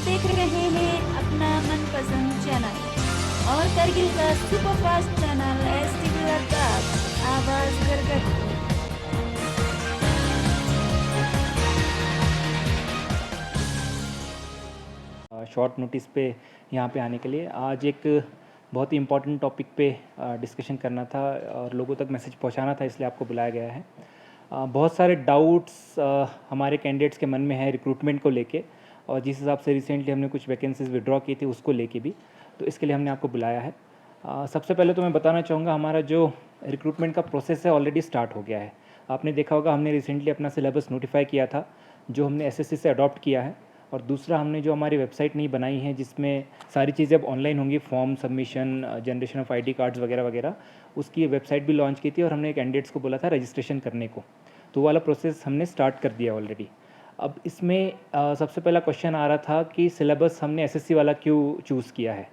देख रहे हैं अपना मनपसंद चैनल और करगिल का सुपरफास्ट चैनल STV लद्दाख, आवाज घर घर की। शॉर्ट नोटिस पे यहाँ पे आने के लिए आज एक बहुत ही इम्पोर्टेंट टॉपिक पे डिस्कशन करना था और लोगों तक मैसेज पहुँचाना था, इसलिए आपको बुलाया गया है। बहुत सारे डाउट्स हमारे कैंडिडेट्स के मन में है रिक्रूटमेंट को लेके, और जिस हिसाब से रिसेंटली हमने कुछ वैकेंसीज विड्रॉ की थी उसको लेके भी, तो इसके लिए हमने आपको बुलाया है। सबसे पहले तो मैं बताना चाहूँगा हमारा जो रिक्रूटमेंट का प्रोसेस है ऑलरेडी स्टार्ट हो गया है। आपने देखा होगा हमने रिसेंटली अपना सिलेबस नोटिफाई किया था जो हमने एसएससी से अडॉप्ट किया है, और दूसरा हमने जो हमारी वेबसाइट नई बनाई है जिसमें सारी चीज़ें अब ऑनलाइन होंगी, form submission, generation of ID cards वगैरह वगैरह, उसकी वेबसाइट भी लॉन्च की थी और हमने कैंडिडेट्स को बोला था रजिस्ट्रेशन करने को, तो वाला प्रोसेस हमने स्टार्ट कर दिया ऑलरेडी। अब इसमें सबसे पहला क्वेश्चन आ रहा था कि सिलेबस हमने एसएससी वाला क्यों चूज़ किया है।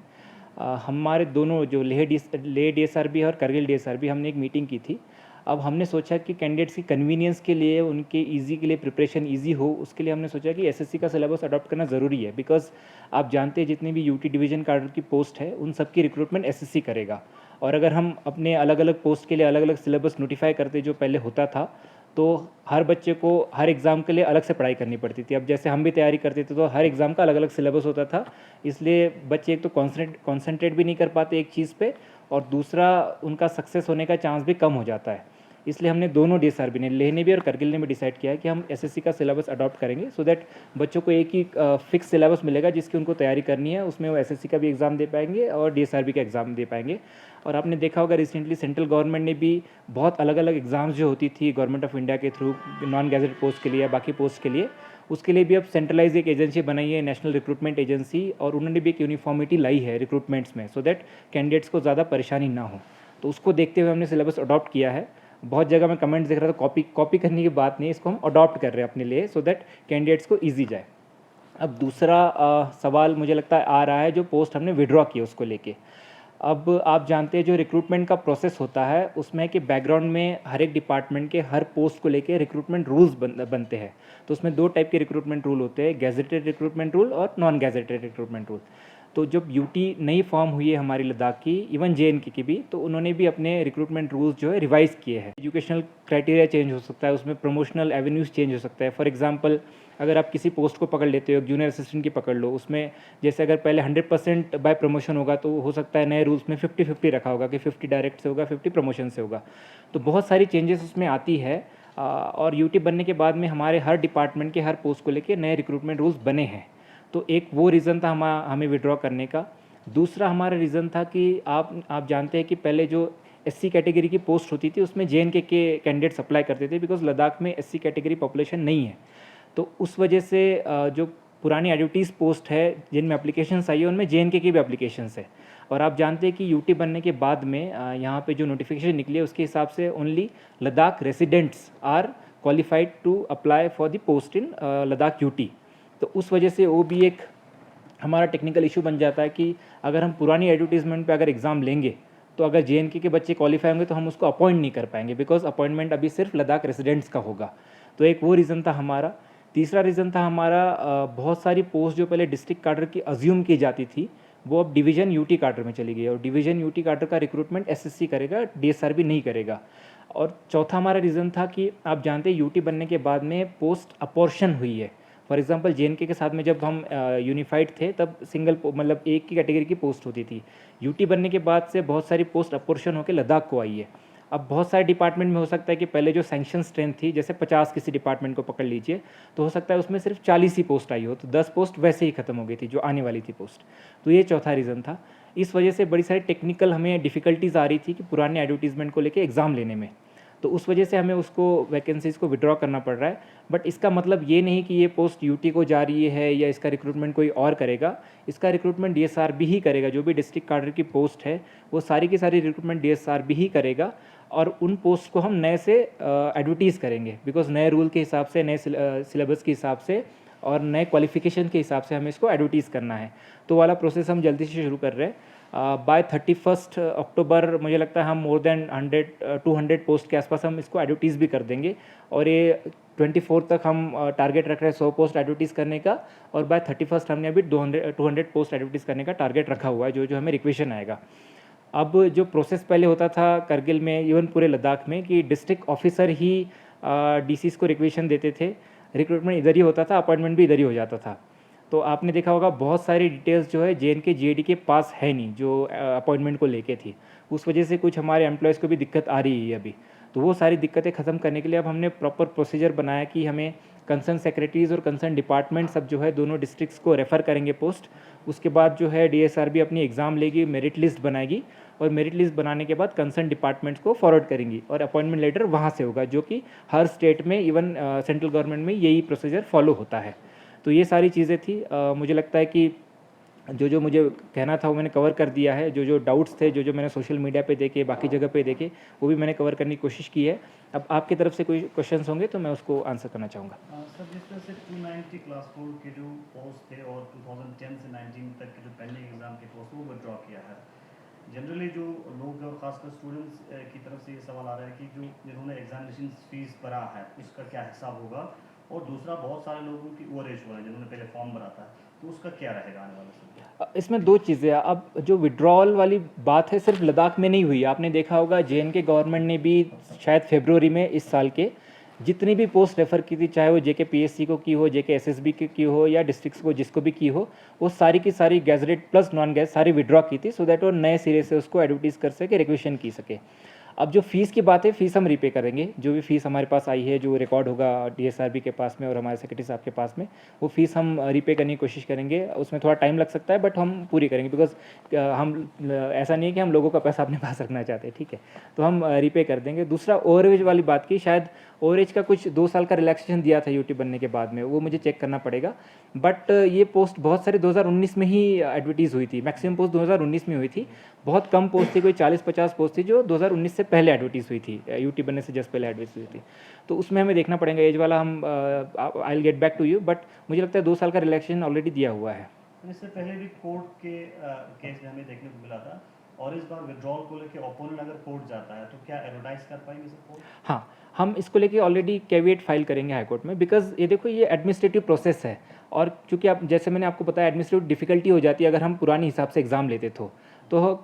हमारे दोनों जो लेह DSRB और करगिल DSRB हमने एक मीटिंग की थी। अब हमने सोचा कि कैंडिडेट्स की कन्वीनियंस के लिए, उनके ईज़ी के लिए, प्रिपरेशन ईज़ी हो, उसके लिए हमने सोचा कि एसएससी का सिलेबस अडॉप्ट करना ज़रूरी है। बिकॉज आप जानते हैं जितनी भी यूटी डिवीज़न कार्डर की पोस्ट है उन सबकी रिक्रूटमेंट एसएससी करेगा, और अगर हम अपने अलग अलग पोस्ट के लिए अलग अलग सिलेबस नोटिफाई करते जो पहले होता था, तो हर बच्चे को हर एग्ज़ाम के लिए अलग से पढ़ाई करनी पड़ती थी। अब जैसे हम भी तैयारी करते थे तो हर एग्ज़ाम का अलग अलग सिलेबस होता था, इसलिए बच्चे एक तो कॉन्सेंट्रेट भी नहीं कर पाते एक चीज़ पे, और दूसरा उनका सक्सेस होने का चांस भी कम हो जाता है। इसलिए हमने दोनों DSRB ने, लेह ने भी और करगिल ने भी डिसाइड किया है कि हम एसएससी का सिलेबस अडॉप्ट करेंगे, सो दैट बच्चों को एक ही फिक्स सिलेबस मिलेगा जिसकी उनको तैयारी करनी है, उसमें वो एसएससी का भी एग्ज़ाम दे पाएंगे और DSRB का एग्ज़ाम दे पाएंगे। और आपने देखा होगा रिसेंटली सेंट्रल गवर्नमेंट ने भी बहुत अलग अलग एग्ज़ाम्स जो होती थी गवर्नमेंट ऑफ इंडिया के थ्रू नॉन गैजेट पोस्ट के लिए या बाकी पोस्ट के लिए, उसके लिए भी अब सेंट्रलाइज एक एजेंसी बनाई है, नेशनल रिक्रूटमेंट एजेंसी, और उन्होंने भी एक यूनिफॉर्मिटी लाई है रिक्रूटमेंट्स में, सो दैट कैंडिडेट्स को ज़्यादा परेशानी ना हो। तो उसको देखते हुए हमने सिलेबस अडॉप्ट किया है। बहुत जगह मैं कमेंट्स देख रहा था, कॉपी करने की बात नहीं है, इसको हम अडॉप्ट कर रहे हैं अपने लिए, सो दैट कैंडिडेट्स को ईजी जाए। अब दूसरा सवाल मुझे लगता है आ रहा है जो पोस्ट हमने विड्रॉ की उसको लेके। अब आप जानते हैं जो रिक्रूटमेंट का प्रोसेस होता है उसमें कि बैकग्राउंड में हर एक डिपार्टमेंट के हर पोस्ट को लेके रिक्रूटमेंट रूल्स बनते हैं। तो उसमें दो टाइप के रिक्रूटमेंट रूल होते हैं, गैजेटेड रिक्रूटमेंट रूल और नॉन गैजेटेड रिक्रूटमेंट रूल। तो जब यूटी नई फॉर्म हुई है हमारी लद्दाख की, इवन JNK की भी, तो उन्होंने भी अपने रिक्रूटमेंट रूल्स जो है रिवाइज़ किए हैं। एजुकेशनल क्राइटेरिया चेंज हो सकता है, उसमें प्रमोशनल एवेन्यूज़ चेंज हो सकता है। फॉर एग्जांपल अगर आप किसी पोस्ट को पकड़ लेते हो, जूनियर असिस्टेंट की पकड़ लो, उसमें जैसे अगर पहले 100% बाय प्रमोशन होगा तो हो सकता है नए रूल्स में 50-50 रखा होगा कि 50 डायरेक्ट से होगा, 50 प्रमोशन से होगा। तो बहुत सारी चेंजेस उसमें आती है, और यूटी बनने के बाद में हमारे हर डिपार्टमेंट के हर पोस्ट को लेके नए रिक्रूटमेंट रूल्स बने हैं। तो एक वो रीज़न था हमें विड्रॉ करने का। दूसरा हमारा रीज़न था कि आप जानते हैं कि पहले जो SC कैटेगरी की पोस्ट होती थी उसमें JNK के कैंडिडेट्स अप्लाई करते थे, बिकॉज लद्दाख में SC कैटेगरी पॉपुलेशन नहीं है। तो उस वजह से जो पुरानी एडवर्टीज़ पोस्ट है जिनमें एप्लीकेशंस आई है उनमें JNK की भी एप्लीकेशंस है। और आप जानते हैं कि यूटी बनने के बाद में यहाँ पे जो नोटिफिकेशन निकली है उसके हिसाब से only Ladakh residents are qualified to apply for the post in Ladakh UT. तो उस वजह से वो भी एक हमारा टेक्निकल इशू बन जाता है कि अगर हम पुरानी एडवर्टीजमेंट पे अगर एग्ज़ाम लेंगे तो अगर JNK के बच्चे क्वालिफाई होंगे तो हम उसको अपॉइंट नहीं कर पाएंगे, बिकॉज अपॉइंटमेंट अभी सिर्फ लद्दाख रेसिडेंट्स का होगा। तो एक वो रीज़न था हमारा। तीसरा रीज़न था हमारा, बहुत सारी पोस्ट जो पहले डिस्ट्रिक्ट कार्डर की अज्यूम की जाती थी वो अब डिवीज़न यूटी कार्डर में चली गई, और डिवीज़न यूटी कार्डर का रिक्रूटमेंट SSC करेगा, DSRB नहीं करेगा। और चौथा हमारा रीज़न था कि आप जानते हैं यूटी बनने के बाद में पोस्ट अपॉर्शन हुई है। फॉर एग्जांपल JNK के साथ में जब हम यूनिफाइड थे तब सिंगल मतलब एक ही कैटेगरी की पोस्ट होती थी। यूटी बनने के बाद से बहुत सारी पोस्ट अपॉर्शन होकर लद्दाख को आई है। अब बहुत सारे डिपार्टमेंट में हो सकता है कि पहले जो सैंक्शन स्ट्रेंथ थी, जैसे 50 किसी डिपार्टमेंट को पकड़ लीजिए, तो हो सकता है उसमें सिर्फ 40 ही पोस्ट आई हो, तो 10 पोस्ट वैसे ही खत्म हो गई थी जो आने वाली थी पोस्ट। तो ये चौथा रीज़न था। इस वजह से बड़ी सारी टेक्निकल हमें डिफ़िकल्टीज़ आ रही थी कि पुराने एडवर्टीजमेंट को लेकर एग्ज़ाम लेने में, तो उस वजह से हमें उसको वैकेंसीज़ को विड्रॉ करना पड़ रहा है। बट इसका मतलब ये नहीं कि ये पोस्ट यूटी को जा रही है या इसका रिक्रूटमेंट कोई और करेगा। इसका रिक्रूटमेंट DSRB ही करेगा। जो भी डिस्ट्रिक्ट कार्डर की पोस्ट है वो सारी की सारी रिक्रूटमेंट DSRB ही करेगा, और उन पोस्ट को हम नए से एडवर्टीज़ करेंगे, बिकॉज नए रूल के हिसाब से, नए सिलेबस के हिसाब से और नए क्वालिफिकेशन के हिसाब से हमें इसको एडवर्टीज़ करना है। तो वाला प्रोसेस हम जल्दी से शुरू कर रहे हैं। बाय 31 अक्टूबर मुझे लगता है हम मोर देन 200 पोस्ट के आसपास हम इसको एडवर्टीज़ भी कर देंगे, और ये 24 तक हम टारगेट रख रहे हैं 100 पोस्ट एडवर्टीज़ करने का, और बाय 31 हमने अभी 200 पोस्ट एडवर्टीज़ करने का टारगेट रखा हुआ है, जो जो हमें रिक्वेशन आएगा। अब जो प्रोसेस पहले होता था करगिल में, इवन पूरे लद्दाख में, कि डिस्ट्रिक्ट ऑफिसर ही डीसीज़ को रिक्वेशन देते थे, रिक्रूटमेंट इधर ही होता था, अपॉइंटमेंट भी इधर ही हो जाता था। तो आपने देखा होगा बहुत सारी डिटेल्स जो है JNK GAD के पास है नहीं, जो अपॉइंटमेंट को लेके थी। उस वजह से कुछ हमारे एम्प्लॉयज़ को भी दिक्कत आ रही है अभी। तो वो सारी दिक्कतें ख़त्म करने के लिए अब हमने प्रॉपर प्रोसीजर बनाया कि हमें कंसर्न सेक्रेटरीज़ और कंसर्न डिपार्टमेंट सब जो है दोनों डिस्ट्रिक्ट्स को रेफ़र करेंगे पोस्ट। उसके बाद जो है DSRB अपनी एग्ज़ाम लेगी, मेरिट लिस्ट बनाएगी, और मेरिट लिस्ट बनाने के बाद कंसर्न डिपार्टमेंट्स को फॉरवर्ड करेंगी, और अपॉइंटमेंट लेटर वहाँ से होगा, जो कि हर स्टेट में, इवन सेंट्रल गवर्नमेंट में यही प्रोसीजर फॉलो होता है। तो ये सारी चीज़ें थी। मुझे लगता है कि जो जो मुझे कहना था वो मैंने कवर कर दिया है। जो जो डाउट्स थे, जो जो मैंने सोशल मीडिया पे देखे, बाकी जगह पे देखे, वो भी मैंने कवर करने की कोशिश की है। अब आपकी तरफ से कोई क्वेश्चंस होंगे तो मैं उसको आंसर करना चाहूँगा। सर, जिस तरह से 290 क्लास 4 के जो पोस्ट थे और 2010 से 19 तक के जो पेंडिंग एग्जाम के पोस्ट वो विड्रॉ किया है, जनरली जो लोग और खासकर स्टूडेंट्स की तरफ से ये सवाल आ रहा है कि जो जिन्होंने एग्जामिनेशन फीस भरा है उसका क्या हिसाब होगा, और दूसरा बहुत सारे लोगों की ओवर एज हुआ है जिन्होंने पहले फॉर्म भरा था, तो उसका क्या रहेगा आने वाले समय? इसमें दो चीज़ें हैं। अब जो विड्रॉल वाली बात है सिर्फ लद्दाख में नहीं हुई, आपने देखा होगा JNK गवर्नमेंट ने भी शायद फरवरी में इस साल के जितनी भी पोस्ट रेफ़र की थी, चाहे वो JK PSC को की हो, JK SSB की हो, या डिस्ट्रिक्ट्स को जिसको भी की हो, वो सारी की सारी गैजेटेड प्लस नॉन गैज सारी विड्रॉ की थी, सो दैट वो नए सिरे से उसको एडवर्टीज़ कर सके, रिक्वेशन की सके। अब जो फ़ीस की बात है, फ़ीस हम रीपे करेंगे। जो भी फ़ीस हमारे पास आई है, जो रिकॉर्ड होगा DSRB के पास में और हमारे सेक्रेटरी साहब के पास में, वो फ़ीस हम रीपे करने की कोशिश करेंगे। उसमें थोड़ा टाइम लग सकता है, बट हम पूरी करेंगे, बिकॉज हम ऐसा नहीं है कि हम लोगों का पैसा अपने पास रखना चाहते हैं, ठीक है। तो हम रीपे कर देंगे। दूसरा, ओवरेज वाली बात की, शायद ओवरेज का कुछ 2 साल का रिलैक्सेशन दिया था यूटी बनने के बाद में, वो मुझे चेक करना पड़ेगा। बट ये पोस्ट बहुत सारी 2019 में ही एडवर्टीज़ हुई थी, मैक्सिमम पोस्ट 2019 में हुई थी। बहुत कम पोस्ट थी, कोई 40-50 पोस्ट थी जो 2019 से पहले एडवर्टीज़ हुई थी, यूटी बनने से जस्ट पहले एडवर्टीज़ हुई थी। तो उसमें हमें देखना पड़ेगा, एज वाला हम I will get back to you, but मुझे लगता है 2 साल का रिलैक्सेशन ऑलरेडी दिया हुआ है। इससे पहले भी कोर्ट के केस में हमें देखने को मिला था, और इस बार विड्रॉल को लेकर ओपोनेंट अगर कोर्ट जाता है तो क्या एडवर्टाइज कर पाएंगे सर कोर्ट? हाँ, हम इसको लेके ऑलरेडी कैविएट फाइल करेंगे हाई कोर्ट में, बिकॉज ये देखो ये एडमिनिस्ट्रेटिव प्रोसेस है, और चूंकि आप जैसे मैंने आपको बताया एडमिनिस्ट्रेटिव डिफिकल्टी हो जाती है अगर हम पुरानी हिसाब से एग्जाम लेते तो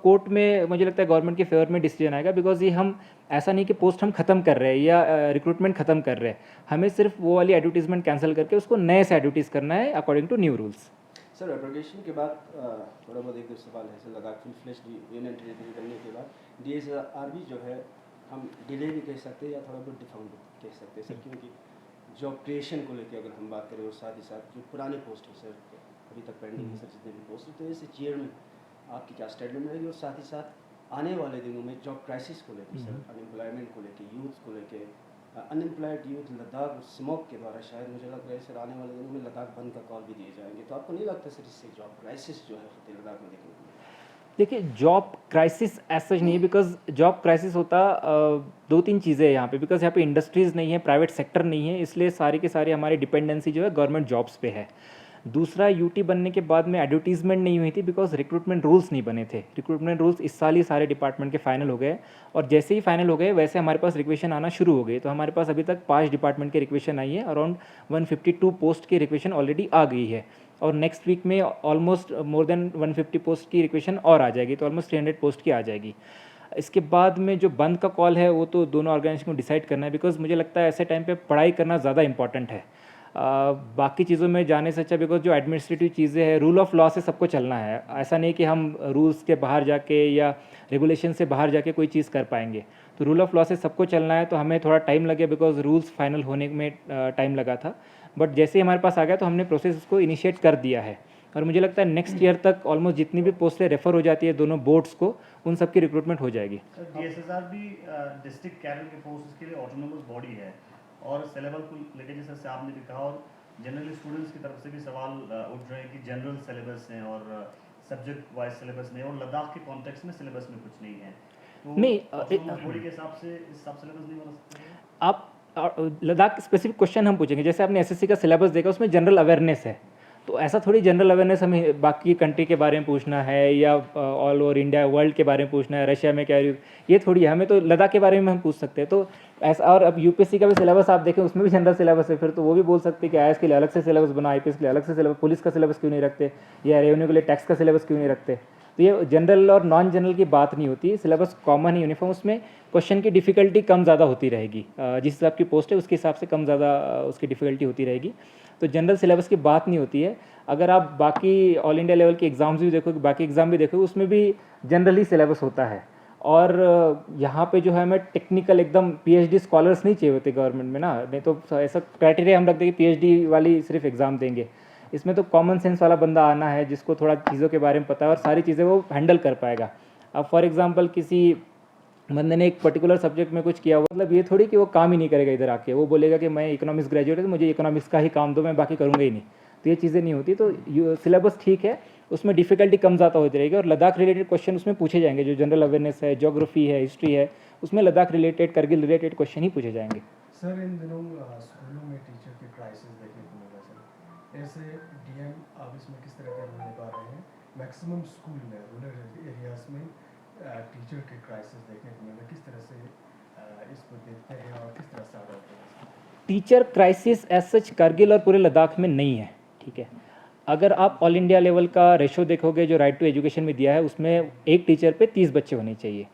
कोर्ट में मुझे लगता है गवर्नमेंट के फेवर में डिसीजन आएगा, बिकॉज ये हम ऐसा नहीं कि पोस्ट हम खत्म कर रहे हैं या रिक्रूटमेंट खत्म कर रहे हैं, हमें सिर्फ वो वाली एडवर्टीजमेंट कैंसिल करके उसको नए से एडवर्टीज़ करना है according to new rules. Sir, abrogation के बाद थोड़ा बहुत एक दो सवाल है sir. Ladakh full flesh union territory बनने के बाद DSRB जो है हम डिले भी कह सकते हैं या थोड़ा बहुत डिफाउंड भी कह सकते हैं सर, क्योंकि जॉब क्रिएशन को लेकर अगर हम बात करें और साथ ही साथ जो पुराने पोस्ट है सर अभी तक पेंडिंग है सर जितने भी पोस्ट है, तो इससे चेयर में आपकी क्या स्टेटमेंट रहेगी, और साथ ही साथ आने वाले दिनों में जॉब क्राइसिस को लेकर सर, अनएम्प्लॉयमेंट को लेकर, यूथ को लेकर, अनएम्प्लॉयड यूथ लद्दाख स्मोक के द्वारा शायद मुझे लग रहा है सर आने वाले दिनों में लद्दाख बंद का कॉल भी दिए जाएंगे, तो आपको नहीं लगता सर इससे जॉब क्राइसिस जो है फतेह लद्दाख में देखने को मिलेगा? देखिए, जॉब क्राइसिस ऐसा नहीं है, बिकॉज जॉब क्राइसिस होता 2-3 चीज़ें हैं यहाँ पे, बिकॉज यहाँ पे इंडस्ट्रीज़ नहीं है, प्राइवेट सेक्टर नहीं है, इसलिए सारी के सारी हमारी डिपेंडेंसी जो है गवर्नमेंट जॉब्स पे है। दूसरा, यूटी बनने के बाद में एडवर्टीजमेंट नहीं हुई थी, बिकॉज रिक्रूटमेंट रूल्स नहीं बने थे। रिक्रूटमेंट रूल्स इस साल ही सारे डिपार्टमेंट के फाइनल हो गए, और जैसे ही फाइनल हो गए वैसे हमारे पास रिक्वेशन आना शुरू हो गई। तो हमारे पास अभी तक 5 डिपार्टमेंट की रिक्वेशन आई है, अराउंड 152 पोस्ट की रिक्वेशन ऑलरेडी आ गई है, और नेक्स्ट वीक में ऑलमोस्ट मोर देन 150 पोस्ट की रिक्वेशन और आ जाएगी, तो ऑलमोस्ट 300 पोस्ट की आ जाएगी। इसके बाद में जो बंद का कॉल है वो तो दोनों ऑर्गेनाइजेशन को डिसाइड करना है, बिकॉज मुझे लगता है ऐसे टाइम पे पढ़ाई करना ज़्यादा इंपॉर्टेंट है बाकी चीज़ों में जाने से अच्छा, बिकॉज जो एडमिनिस्ट्रेटिव चीज़ें हैं, रूल ऑफ लॉ से सबको चलना है। ऐसा नहीं कि हम रूल्स के बाहर जाके या रेगुलेशन से बाहर जाके कोई चीज़ कर पाएंगे, तो रूल ऑफ लॉ से सबको चलना है। तो हमें थोड़ा टाइम लगे, बिकॉज रूल्स फाइनल होने में टाइम लगा था, बट जैसे ही हमारे पास आ गया तो हमने प्रोसेस उसको इनिशिएट कर दिया है, और मुझे लगता है नेक्स्ट ईयर तक ऑलमोस्ट जितनी भी पोस्टें रेफर हो जाती है दोनों बोर्ड्स को, उन सब की रिक्रूटमेंट हो जाएगी। DSRB डिस्ट्रिक्ट कैडर के पोस्ट के लिए ऑटोनोमस बॉडी है, और सिलेबस को लेकर जैसे आपने भी कहा, और जनरली स्टूडेंट्स की तरफ से भी सवाल उठ रहे हैं कि जनरल सिलेबस हैं और सब्जेक्ट वाइज सिलेबस नहीं, और लद्दाख के कॉन्टेक्स्ट में सिलेबस में कुछ नहीं है, तो नहीं, बॉडी के हिसाब से इस सब सिलेबस नहीं बना सकते हैं आप लद्दाख स्पेसिफिक क्वेश्चन हम पूछेंगे। जैसे आपने SSC का सिलेबस देखा, उसमें जनरल अवेयरनेस है, तो ऐसा थोड़ी जनरल अवेयरनेस हमें बाकी कंट्री के बारे में पूछना है या ऑल ओवर इंडिया वर्ल्ड के बारे में पूछना है, रशिया में क्या ये थोड़ी है। हमें तो लद्दाख के बारे में हम पूछ सकते हैं। तो ऐसा, और अब यूपीएससी का भी सिलेबस आप देखें, उसमें भी जनरल सिलेबस है, फिर तो वो भी बोल सकते हैं कि आईएएस के लिए अलग से सिलेबस बना, आईपीएस के लिए अलग से सिलेबस, पुलिस का सिलेबस क्यों नहीं रखते, या रेवेन्यू के लिए टैक्स का सिलेबस क्यों नहीं रखते। तो ये जनरल और नॉन जनरल की बात नहीं होती, सिलेबस कॉमन है, यूनिफॉर्म, उसमें क्वेश्चन की डिफ़िकल्टी कम ज़्यादा होती रहेगी, जिस हिसाब की पोस्ट है उसके हिसाब से कम ज़्यादा उसकी डिफ़िकल्टी होती रहेगी। तो जनरल सिलेबस की बात नहीं होती है। अगर आप बाकी ऑल इंडिया लेवल के एग्ज़ाम्स भी देखोगे, बाकी एग्ज़ाम भी देखोगे, उसमें भी जनरली सिलेबस होता है। और यहाँ पे जो है हमें टेक्निकल एकदम पीएचडी स्कॉलर्स नहीं चाहिए होते गवर्नमेंट में ना, नहीं तो ऐसा क्राइटेरिया हम रख देंगे पीएचडी वाली सिर्फ एग्ज़ाम देंगे। इसमें तो कॉमन सेंस वाला बंदा आना है जिसको थोड़ा चीज़ों के बारे में पता है और सारी चीज़ें वो हैंडल कर पाएगा। अब फॉर एग्जांपल किसी बंदे ने एक पर्टिकुलर सब्जेक्ट में कुछ किया हुआ, मतलब ये थोड़ी कि वो काम ही नहीं करेगा इधर आके, वो बोलेगा कि मैं इकोनॉमिक्स ग्रेजुएट है तो मुझे इकोनॉमिक्स का ही काम दो, मैं बाकी करूँगा ही नहीं। तो ये चीज़ें नहीं होती। तो सिलेबस ठीक है, उसमें डिफ़िकल्टी कम ज़्यादा होती रहेगी और लद्दाख रिलेटेड क्वेश्चन उसमें पूछे जाएंगे। जो जनरल अवेयरनेस है, ज्योग्राफी है, हिस्ट्री है, उसमें Ladakh related, Kargil related question ही पूछे जाएंगे। सर इन दिनों स्कूलों में टीचर की क्राइसिस देखने को मिल रहा है सर। ऐसे डीएम आप इसमें किस तरह का रोल निभा रहे हैं? मैक्सिमम स्कूल में रूरल एरियाज में टीचर की क्राइसिस देखने को मिल रहा है, किस तरह से इसको देखते हैं और किस तरह से आगे बढ़ते हैं? Teacher crisis as such Kargil और पूरे लद्दाख में नहीं है, ठीक है। अगर आप ऑल इंडिया लेवल का रेशो देखोगे जो राइट टू एजुकेशन में दिया है, उसमें एक टीचर पे 30 बच्चे होने चाहिए।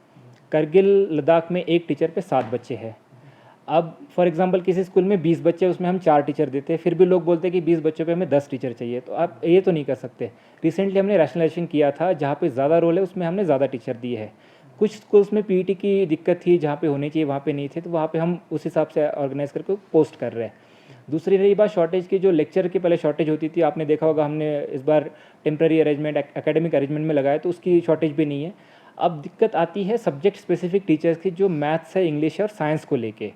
करगिल लद्दाख में एक टीचर पे 7 बच्चे हैं। अब फॉर एग्जांपल किसी स्कूल में 20 बच्चे, उसमें हम 4 टीचर देते हैं, फिर भी लोग बोलते हैं कि 20 बच्चों पे हमें 10 टीचर चाहिए। तो आप ये तो नहीं कर सकते। रिसेंटली हमने रैशनलाइजेशन किया था, जहाँ पे ज़्यादा रोल है उसमें हमने ज़्यादा टीचर दिए हैं। कुछ स्कूल्स में पीईटी की दिक्कत थी, जहाँ पे होनी चाहिए वहाँ पे नहीं थे, तो वहाँ पे हम उस हिसाब से ऑर्गेनाइज करके पोस्ट कर रहे हैं। दूसरी रही बात शॉर्टेज की, जो लेक्चर की पहले शॉर्टेज होती थी, आपने देखा होगा हमने इस बार टेम्प्रेरी अरेंजमेंट एकेडमिक अरेंजमेंट में लगाया, तो उसकी शॉर्टेज भी नहीं है। अब दिक्कत आती है सब्जेक्ट स्पेसिफिक टीचर्स की, जो मैथ्स है, इंग्लिश और साइंस को लेके।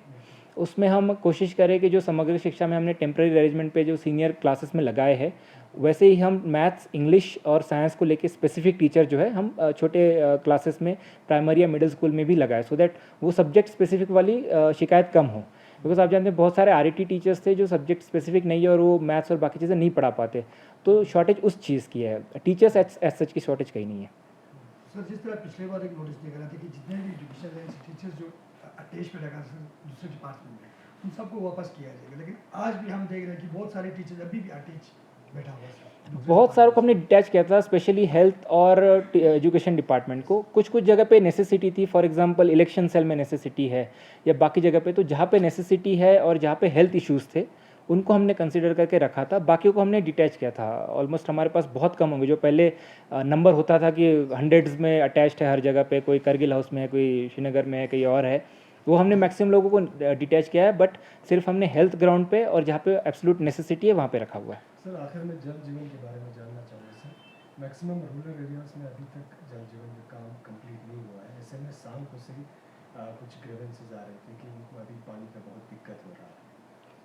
उसमें हम कोशिश करें कि जो समग्र शिक्षा में हमने टेम्प्रेरी अरेंजमेंट पे जो सीनियर क्लासेस में लगाए हैं, वैसे ही हम मैथ्स, इंग्लिश और साइंस को लेके स्पेसिफिक टीचर जो है हम छोटे क्लासेस में प्राइमरी या मिडिल स्कूल में भी लगाए, सो दैट वो सब्जेक्ट स्पेसिफिक वाली शिकायत कम हो। बिकॉज आप जानते हैं बहुत सारे आरईटी टीचर्स थे जो सब्जेक्ट स्पेसिफिक नहीं है और वो मैथ्स और बाकी चीज़ें नहीं पढ़ा पाते। तो शॉर्टेज उस चीज़ की है, टीचर्स एज सच की शॉर्टेज कहीं नहीं है। सर जिस तरह पिछले बार एक नोटिस देख रहा था कि जितने भी एजुकेशन लाइन टीचर्स जो अटैच पे लगा दूसरे डिपार्टमेंट में, उन सबको वापस किया जाएगा, लेकिन आज भी हम देख रहे हैं कि बहुत सारे टीचर्स अभी भी अटैच बैठा हुआ है। बहुत सारों को हमने डिटैच किया था, स्पेशली हेल्थ और एजुकेशन डिपार्टमेंट को। कुछ कुछ जगह पे नेसेसिटी थी, फॉर एग्जांपल इलेक्शन सेल में नेसेसिटी है या बाकी जगह पे, तो जहाँ पे नेसेसिटी है और जहाँ पे हेल्थ इश्यूज़ थे उनको हमने कंसिडर करके रखा था, बाकियों को हमने डिटैच किया था। ऑलमोस्ट हमारे पास बहुत कम होंगे, जो पहले नंबर होता था कि हंड्रेड्स में अटैच्ड है हर जगह पे, कोई करगिल हाउस में है, कोई श्रीनगर में है, कहीं और है, वो हमने मैक्सिमम लोगों को डिटैच किया है। बट सिर्फ हमने हेल्थ ग्राउंड पे और जहाँ पे एब्सोल्यूट नेसेसिटी है वहाँ पे रखा हुआ है। सर आखिर में जल जीवन के बारे में जानना चाहूँगा सर। मैक्सिमम रूरल एरियाज में अभी तक जल जीवन का काम कंप्लीट नहीं हुआ है। ऐसे में शाम को से कुछ ग्रीवेंसेस आ रहे थे कि उनको अभी पानी का बहुत दिक्कत हो रहा है,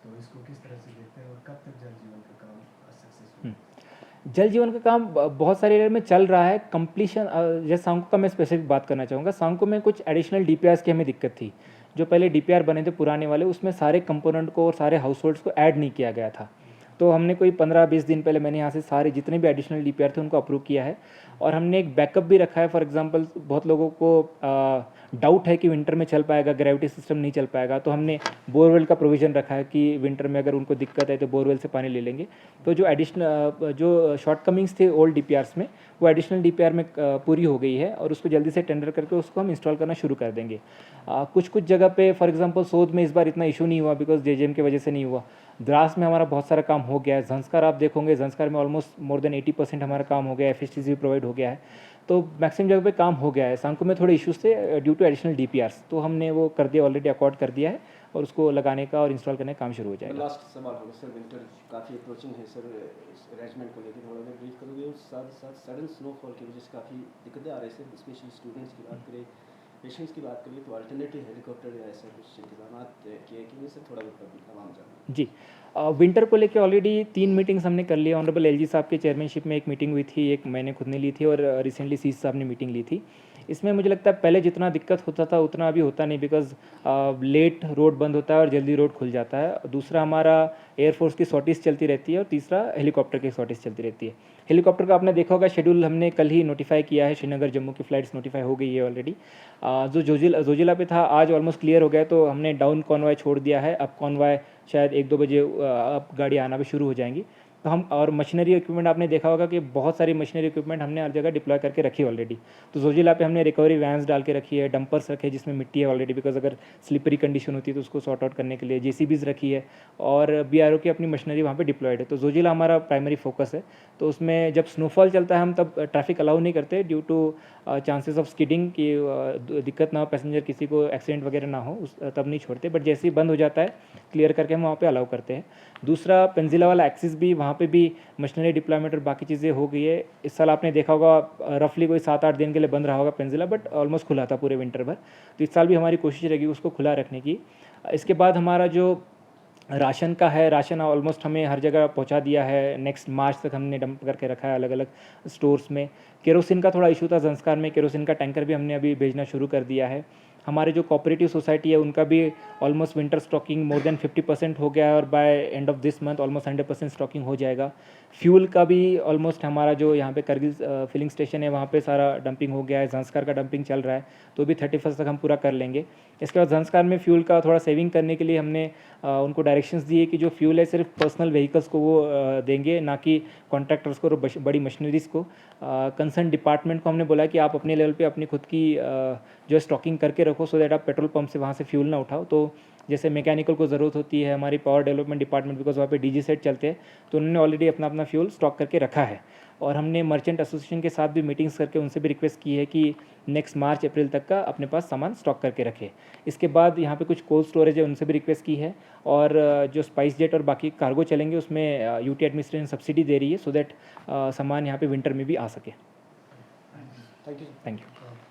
तो इसको किस तरह से देखते हैं और कब तक जल जीवन का काम सक्सेसफुल? जल जीवन का काम बहुत सारे एरिया में चल रहा है। कंप्लीशन जैसे सांको का मैं स्पेसिफिक बात करना चाहूँगा। सांको में कुछ एडिशनल डीपीआरस की हमें दिक्कत थी। जो पहले डीपीआर बने थे पुराने वाले, उसमें सारे कंपोनेंट को और सारे हाउस होल्ड्स को ऐड नहीं किया गया था। तो हमने कोई 15-20 दिन पहले मैंने यहाँ से सारे जितने भी एडिशनल डीपीआर थे उनको अप्रूव किया है और हमने एक बैकअप भी रखा है। फॉर एग्जांपल बहुत लोगों को डाउट है कि विंटर में चल पाएगा, ग्रेविटी सिस्टम नहीं चल पाएगा, तो हमने बोरवेल का प्रोविज़न रखा है कि विंटर में अगर उनको दिक्कत है तो बोरवेल से पानी ले लेंगे। तो जो एडिशनल जो शॉर्टकमिंग्स थे ओल्ड डीपीआरस में, वो एडिशनल डीपीआर में पूरी हो गई है और उसको जल्दी से टेंडर करके उसको हम इंस्टॉल करना शुरू कर देंगे। कुछ कुछ जगह पे फॉर एग्जांपल सोद में इस बार इतना इशू नहीं हुआ बिकॉज जेजेएम की वजह से नहीं हुआ। द्रास में हमारा बहुत सारा काम हो गया है। झंस्कार आप देखोगे, झंस्कार में ऑलमोस्ट मोर देन 80% हमारा काम हो गया है, एफएसटीसी भी प्रोवाइड हो गया है, तो मैक्सिमम जगह पे काम हो गया है। सांको में थोड़े इश्यूज थे ड्यू टू एडिशनल डीपीआरस, तो हमने वो कर दिया, ऑलरेडी अकॉर्ड कर दिया है और उसको लगाने का और इंस्टॉल करने का काम शुरू हो जाएगा। लास्ट सवाल होगा सर, विंटर काफ़ी अप्रोचिंग है सर, इस अरेंजमेंट को लेकर थोड़ा मैं ब्रीफ करोगे? और साथ साथ सडन स्नोफॉल की वजह से काफ़ी दिक्कतें आ रही है, स्पेशली स्टूडेंट्स की बात करें, पेशेंट्स की बात करें, तो अल्टरनेटिव हेलीकॉप्टर या ऐसा कुछ इंतजाम किए कि नहीं सर? थोड़ा बहुत पब्लिक आवाम जाना जी। विंटर को लेके ऑलरेडी 3 मीटिंग्स हमने कर ली। ऑनरेबल एलजी साहब के चेयरमैनशिप में एक मीटिंग हुई थी, एक मैंने खुद ने ली थी और रिसेंटली सीस साहब ने मीटिंग ली थी। इसमें मुझे लगता है पहले जितना दिक्कत होता था उतना अभी होता नहीं, बिकॉज लेट रोड बंद होता है और जल्दी रोड खुल जाता है। दूसरा हमारा एयरफोर्स की सॉर्टीज चलती रहती है और तीसरा हेलीकॉप्टर की सॉर्टीज चलती रहती है। हेलीकॉप्टर का आपने देखा होगा शेड्यूल हमने कल ही नोटिफाई किया है, श्रीनगर जम्मू की फ़्लाइट्स नोटिफाई हो गई है ऑलरेडी। जो जोजिला पे था आज ऑलमोस्ट क्लियर हो गया, तो हमने डाउन कॉन्वॉय छोड़ दिया है। अब कॉन्वॉय शायद 1-2 बजे अब गाड़ी आना भी शुरू हो जाएंगी। तो हम और मशीनरी इक्विपमेंट आपने देखा होगा कि बहुत सारी मशीनरी इक्विपमेंट हमने हर जगह डिप्लॉय करके रखी है ऑलरेडी। तो जोजिला पे हमने रिकवरी वैन्स डाल के रखी है, डंपर्स रखे जिसमें मिट्टी है ऑलरेडी, बिकॉज अगर स्लिपरी कंडीशन होती है तो उसको सॉर्ट आउट करने के लिए जेसीबीज रखी है, और बीआरओ की अपनी मशीनरी वहाँ पे डिप्लॉयड है। तो जोजिला हमारा प्राइमरी फोकस है। तो उसमें जब स्नोफॉल चलता है हम तब ट्रैफिक अलाउ नहीं करते due to chances of skidding की दिक्कत ना हो, पैसेंजर किसी को एक्सीडेंट वगैरह ना हो, तब नहीं छोड़ते। बट जैसे ही बंद हो जाता है क्लियर करके हम वहाँ पे अलाउ करते हैं। दूसरा पेंजिला वाला एक्सिस भी, वहाँ पे भी मशीनरी डिप्लॉयमेंट और बाकी चीज़ें हो गई है। इस साल आपने देखा होगा रफली कोई 7-8 दिन के लिए बंद रहा होगा पेंजिला, बट ऑलमोस्ट खुला था पूरे विंटर भर। तो इस साल भी हमारी कोशिश रहेगी उसको खुला रखने की। इसके बाद हमारा जो राशन का है, राशन ऑलमोस्ट हमें हर जगह पहुंचा दिया है। नेक्स्ट मार्च तक हमने डंप करके रखा है अलग अलग स्टोर्स में। केरोसिन का थोड़ा इशू था ज़ंस्कार में, केरोसिन का टैंकर भी हमने अभी भेजना शुरू कर दिया है। हमारे जो कोऑपरेटिव सोसाइटी है उनका भी almost winter stocking more than 50% हो गया है, और by end of this month almost 100% stocking हो जाएगा। फ्यूल का भी ऑलमोस्ट हमारा जो यहाँ पे करगिल फिलिंग स्टेशन है वहाँ पे सारा डंपिंग हो गया है। ज़ंस्कार का डंपिंग चल रहा है, तो भी 31 तक हम पूरा कर लेंगे। इसके बाद ज़ंस्कार में फ्यूल का थोड़ा सेविंग करने के लिए हमने उनको डायरेक्शंस दिए कि जो फ्यूल है सिर्फ पर्सनल व्हीकल्स को वो देंगे, ना कि कॉन्ट्रैक्टर्स को और बड़ी मशीनरीज को। कंसर्न डिपार्टमेंट को हमने बोला कि आप अपने लेवल पे अपनी खुद की जो स्टॉकिंग करके रखो, सो दैट आप पेट्रोल पंप से वहाँ से फ्यूल ना उठाओ। तो जैसे मैकेनिकल को ज़रूरत होती है, हमारी पावर डेवलपमेंट डिपार्टमेंट, बिकॉज वहाँ पे डीजी सेट चलते हैं, तो उन्होंने ऑलरेडी अपना अपना फ्यूल स्टॉक करके रखा है। और हमने मर्चेंट एसोसिएशन के साथ भी मीटिंग्स करके उनसे भी रिक्वेस्ट की है कि नेक्स्ट मार्च अप्रैल तक का अपने पास सामान स्टॉक करके रखे। इसके बाद यहाँ पे कुछ कोल्ड स्टोरेज है, उनसे भी रिक्वेस्ट की है। और जो स्पाइस जेट और बाकी कार्गो चलेंगे उसमें यूटी एडमिनिस्ट्रेशन सब्सिडी दे रही है, सो दैट सामान यहाँ पे विंटर में भी आ सके। Thank you. Thank you.